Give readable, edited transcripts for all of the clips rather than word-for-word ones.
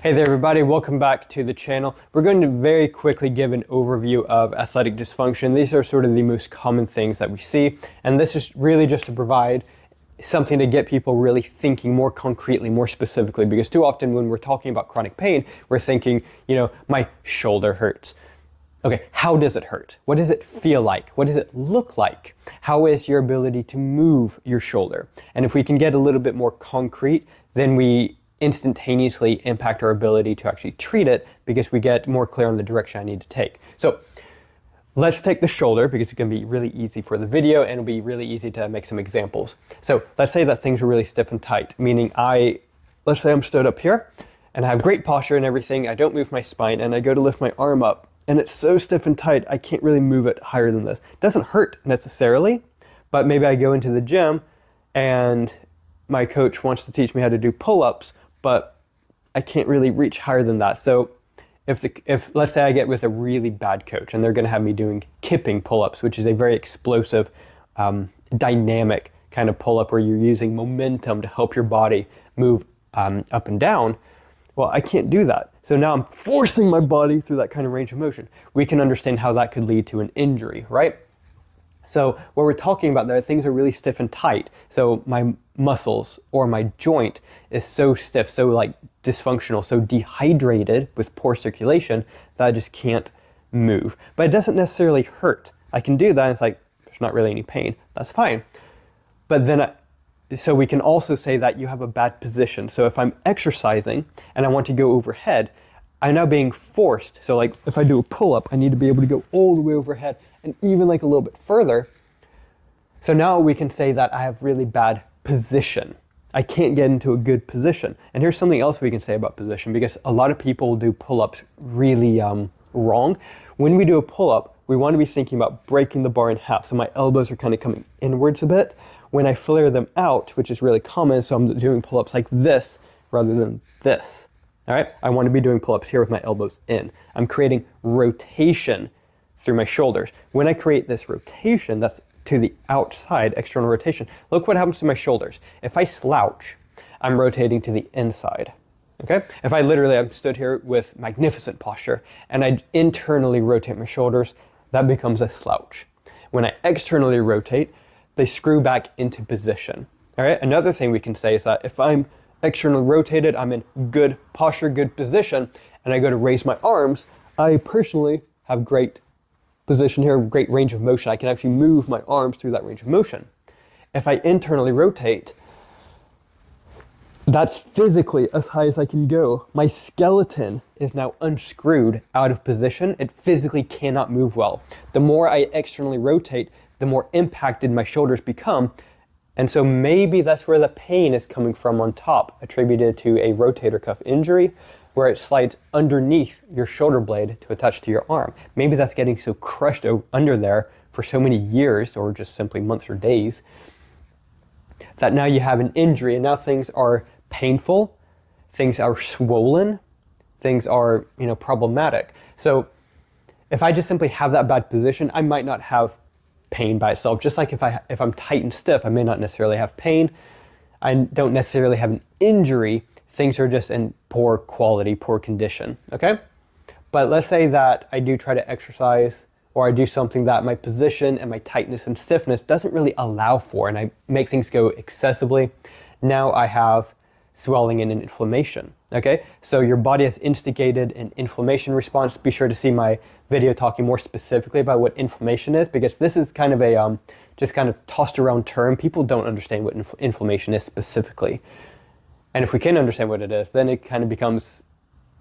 Hey there everybody, welcome back to the channel. We're going to very quickly give an overview of athletic dysfunction. These are sort of the most common things that we see, and this is really just to provide something to get people really thinking more concretely, more specifically, because too often when we're talking about chronic pain, we're thinking, my shoulder hurts. Okay, how does it hurt? What does it feel like? What does it look like? How is your ability to move your shoulder? And if we can get a little bit more concrete, then we instantaneously impact our ability to actually treat it because we get more clear on the direction I need to take. So let's take the shoulder because it's going to be really easy for the video and it'll be really easy to make some examples. So let's say that things are really stiff and tight, meaning let's say I'm stood up here and I have great posture and everything. I don't move my spine and I go to lift my arm up and it's so stiff and tight, I can't really move it higher than this. It doesn't hurt necessarily, but maybe I go into the gym and my coach wants to teach me how to do pull-ups, but I can't really reach higher than that. So if let's say I get with a really bad coach and they're going to have me doing kipping pull-ups, which is a very explosive, dynamic kind of pull-up where you're using momentum to help your body move up and down, well, I can't do that. So now I'm forcing my body through that kind of range of motion. We can understand how that could lead to an injury, right? So what we're talking about there, things are really stiff and tight. So my muscles or my joint is so stiff, so like dysfunctional, so dehydrated with poor circulation that I just can't move. But it doesn't necessarily hurt. I can do that and it's like, there's not really any pain. That's fine. But then, so we can also say that you have a bad position. So if I'm exercising and I want to go overhead, I'm now being forced. So like if I do a pull-up, I need to be able to go all the way overhead and even like a little bit further. So now we can say that I have really bad position. I can't get into a good position. And here's something else we can say about position, because a lot of people do pull-ups really wrong. When we do a pull-up, we want to be thinking about breaking the bar in half. So my elbows are kind of coming inwards a bit. When I flare them out, which is really common, so I'm doing pull-ups like this rather than this. All right, I want to be doing pull-ups here with my elbows in. I'm creating rotation through my shoulders. When I create this rotation, that's to the outside, external rotation. Look what happens to my shoulders. If I slouch, I'm rotating to the inside. Okay? If I'm stood here with magnificent posture and I internally rotate my shoulders, that becomes a slouch. When I externally rotate, they screw back into position. All right? Another thing we can say is that if I'm externally rotated, I'm in good posture, good position, and I go to raise my arms, I personally have great position here, great range of motion. I can actually move my arms through that range of motion. If I internally rotate, that's physically as high as I can go. My skeleton is now unscrewed out of position. It physically cannot move well. The more I externally rotate, the more impacted my shoulders become. And so maybe that's where the pain is coming from on top, attributed to a rotator cuff injury, where it slides underneath your shoulder blade to attach to your arm. Maybe that's getting so crushed under there for so many years, or just simply months or days, that now you have an injury and now things are painful, things are swollen, things are, problematic. So if I just simply have that bad position, I might not have pain by itself. Just like if I'm tight and stiff, I may not necessarily have pain. I don't necessarily have an injury. Things are just in poor quality, poor condition, okay? But let's say that I do try to exercise or I do something that my position and my tightness and stiffness doesn't really allow for, and I make things go excessively. Now I have swelling and an inflammation, okay? So your body has instigated an inflammation response. Be sure to see my video talking more specifically about what inflammation is, because this is kind of a just kind of tossed around term. People don't understand what inflammation is specifically. And if we can understand what it is, then it kind of becomes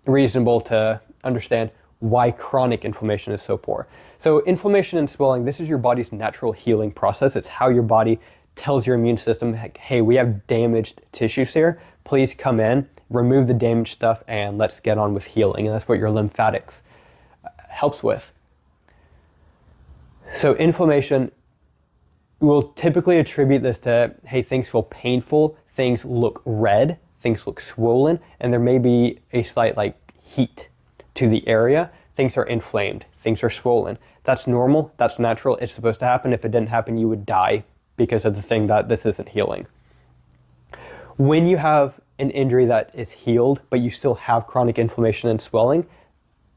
reasonable to understand why chronic inflammation is so poor. So inflammation and swelling, this is your body's natural healing process. It's how your body tells your immune system, hey, we have damaged tissues here. Please come in, remove the damaged stuff, and let's get on with healing. And that's what your lymphatics helps with. So inflammation, we'll typically attribute this to, hey, things feel painful, things look red, things look swollen, and there may be a slight heat to the area. Things are inflamed, things are swollen. That's normal, that's natural, it's supposed to happen. If it didn't happen, you would die because of the thing that this isn't healing. When you have an injury that is healed, but you still have chronic inflammation and swelling,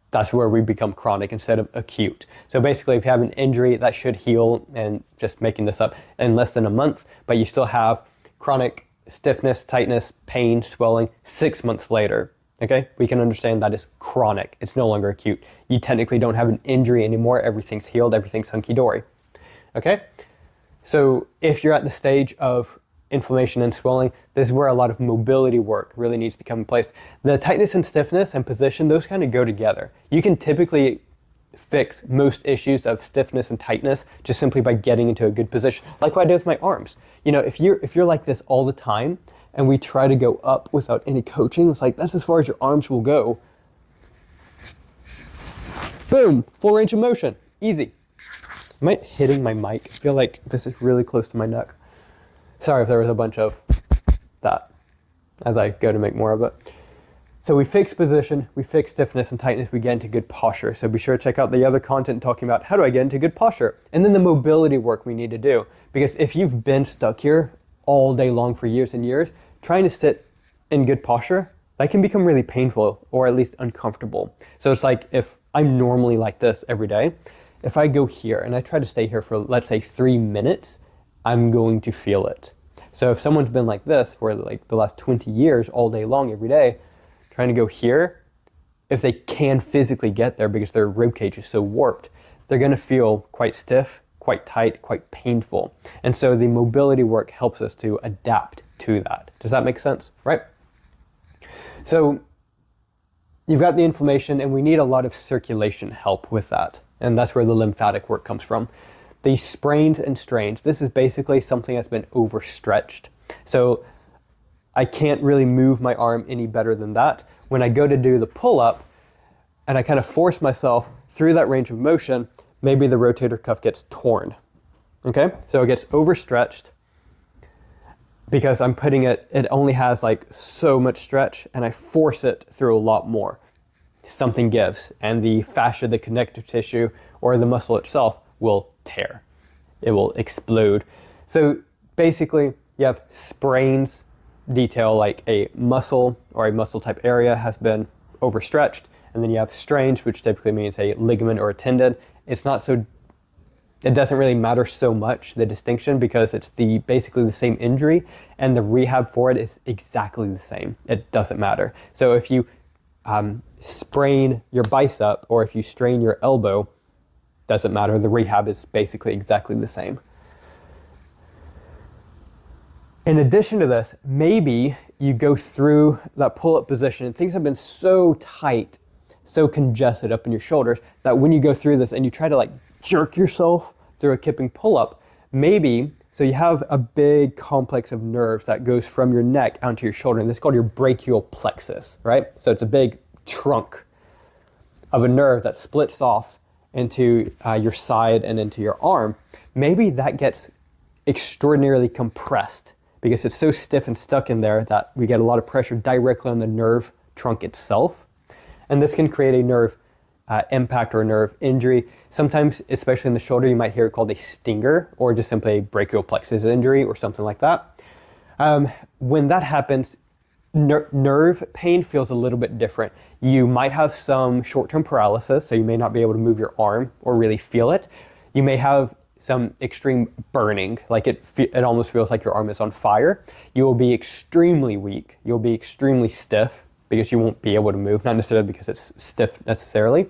that's where we become chronic instead of acute. So basically, if you have an injury that should heal, and just making this up, in less than a month, but you still have chronic stiffness, tightness, pain, swelling 6 months later, okay? We can understand that is chronic. It's no longer acute. You technically don't have an injury anymore. Everything's healed. Everything's hunky-dory, okay? So if you're at the stage of inflammation and swelling, this is where a lot of mobility work really needs to come in place. The tightness and stiffness and position, those kind of go together. You can typically fix most issues of stiffness and tightness just simply by getting into a good position, like what I do with my arms. You know, if you're like this all the time and we try to go up without any coaching, it's like that's as far as your arms will go. Boom, full range of motion, easy. Am I hitting my mic? I feel like this is really close to my neck. Sorry if there was a bunch of that as I go to make more of it. So we fix position, we fix stiffness and tightness, we get into good posture. So be sure to check out the other content talking about how do I get into good posture. And then the mobility work we need to do. Because if you've been stuck here all day long for years and years, trying to sit in good posture, that can become really painful or at least uncomfortable. So it's like if I'm normally like this every day, if I go here and I try to stay here for, let's say, 3 minutes, I'm going to feel it. So if someone's been like this for like the last 20 years, all day long, every day, trying to go here, if they can physically get there because their rib cage is so warped, they're gonna feel quite stiff, quite tight, quite painful. And so the mobility work helps us to adapt to that. Does that make sense, right? So you've got the inflammation and we need a lot of circulation help with that. And that's where the lymphatic work comes from. The sprains and strains, this is basically something that's been overstretched. So I can't really move my arm any better than that. When I go to do the pull-up and I kind of force myself through that range of motion, maybe the rotator cuff gets torn, okay? So it gets overstretched because I'm putting it only has like so much stretch and I force it through a lot more. Something gives and the fascia, the connective tissue, or the muscle itself will tear. It will explode. So basically you have sprains detail like a muscle or a muscle type area has been overstretched, and then you have strains, which typically means a ligament or a tendon. It doesn't really matter so much, the distinction, because it's basically the same injury and the rehab for it is exactly the same. It doesn't matter. So if you sprain your bicep or if you strain your elbow, doesn't matter. The rehab is basically exactly the same. In addition to this, maybe you go through that pull-up position and things have been so tight, so congested up in your shoulders that when you go through this and you try to like jerk yourself through a kipping pull-up, maybe, so you have a big complex of nerves that goes from your neck onto your shoulder, and this is called your brachial plexus, right? So it's a big trunk of a nerve that splits off into your side and into your arm. Maybe that gets extraordinarily compressed because it's so stiff and stuck in there that we get a lot of pressure directly on the nerve trunk itself. And this can create a nerve impact or a nerve injury. Sometimes, especially in the shoulder, you might hear it called a stinger or just simply a brachial plexus injury or something like that. When that happens, nerve pain feels a little bit different. You might have some short-term paralysis, so you may not be able to move your arm or really feel it. You may have some extreme burning, like it almost feels like your arm is on fire. You will be extremely weak. You'll be extremely stiff because you won't be able to move, not necessarily because it's stiff necessarily.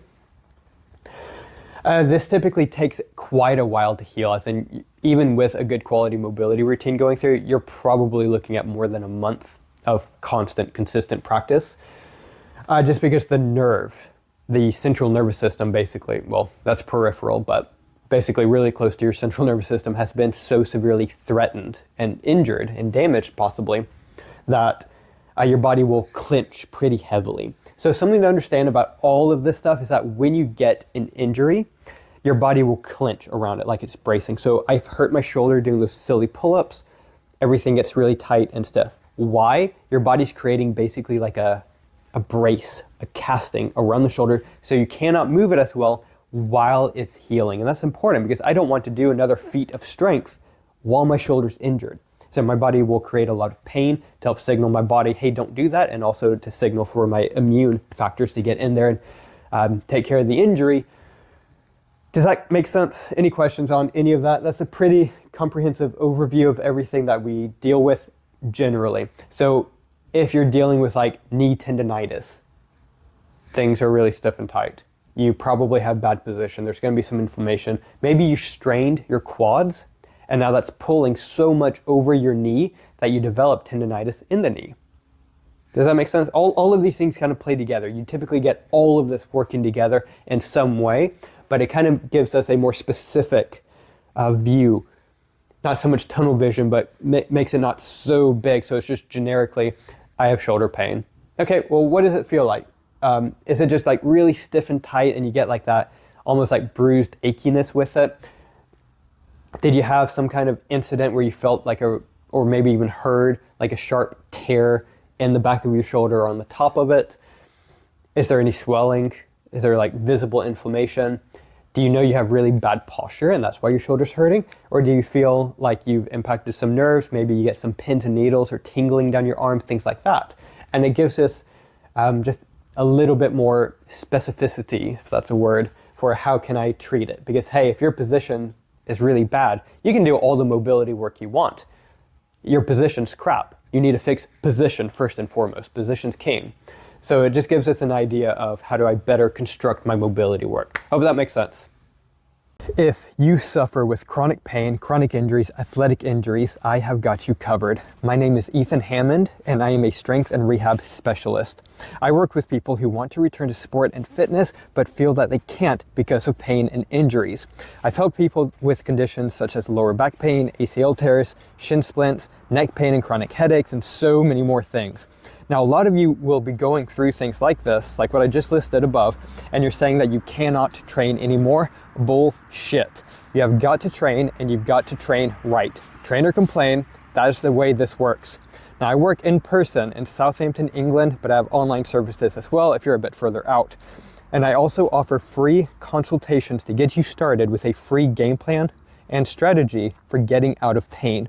This typically takes quite a while to heal, as in even with a good quality mobility routine going through, you're probably looking at more than a month of constant, consistent practice. Just because the nerve, the central nervous system basically, well, that's peripheral, but basically really close to your central nervous system has been so severely threatened and injured and damaged possibly that your body will clench pretty heavily. So something to understand about all of this stuff is that when you get an injury, your body will clench around it like it's bracing. So I've hurt my shoulder doing those silly pull-ups. Everything gets really tight and stiff. Why? Your body's creating basically like a brace, a casting around the shoulder, so you cannot move it as well while it's healing. And that's important because I don't want to do another feat of strength while my shoulder's injured. So my body will create a lot of pain to help signal my body, hey, don't do that, and also to signal for my immune factors to get in there and take care of the injury. Does that make sense? Any questions on any of that? That's a pretty comprehensive overview of everything that we deal with generally. So if you're dealing with like knee tendonitis, things are really stiff and tight. You probably have bad position. There's going to be some inflammation. Maybe you strained your quads, and now that's pulling so much over your knee that you develop tendonitis in the knee. Does that make sense? All of these things kind of play together. You typically get all of this working together in some way, but it kind of gives us a more specific view. Not so much tunnel vision, but makes it not so big. So it's just generically, I have shoulder pain. Okay, well, what does it feel like? Is it just like really stiff and tight and you get like that almost like bruised achiness with it? Did you have some kind of incident where you felt like or maybe even heard like a sharp tear in the back of your shoulder or on the top of it? Is there any swelling? Is there like visible inflammation? Do you know you have really bad posture and that's why your shoulder's hurting? Or do you feel like you've impacted some nerves? Maybe you get some pins and needles or tingling down your arm, things like that. And it gives us just a little bit more specificity, if that's a word, for how can I treat it. Because hey, if your position is really bad, you can do all the mobility work you want. Your position's crap. You need to fix position first and foremost. Position's king. So it just gives us an idea of how do I better construct my mobility work. Hope that makes sense. If you suffer with chronic pain, chronic injuries, athletic injuries, I have got you covered. My name is Ethan Hammond, and I am a strength and rehab specialist. I work with people who want to return to sport and fitness, but feel that they can't because of pain and injuries. I've helped people with conditions such as lower back pain, ACL tears, shin splints, neck pain and chronic headaches, and so many more things. Now, a lot of you will be going through things like this, like what I just listed above, and you're saying that you cannot train anymore. Bullshit. You have got to train, and you've got to train right. Train or complain, that is the way this works. Now, I work in person in Southampton, England, but I have online services as well if you're a bit further out. And I also offer free consultations to get you started with a free game plan and strategy for getting out of pain.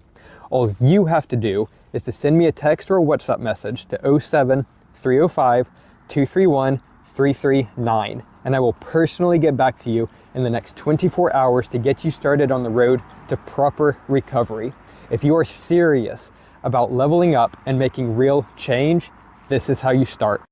All you have to do is to send me a text or a WhatsApp message to 07 305 231 339, and I will personally get back to you in the next 24 hours to get you started on the road to proper recovery. If you are serious about leveling up and making real change, this is how you start.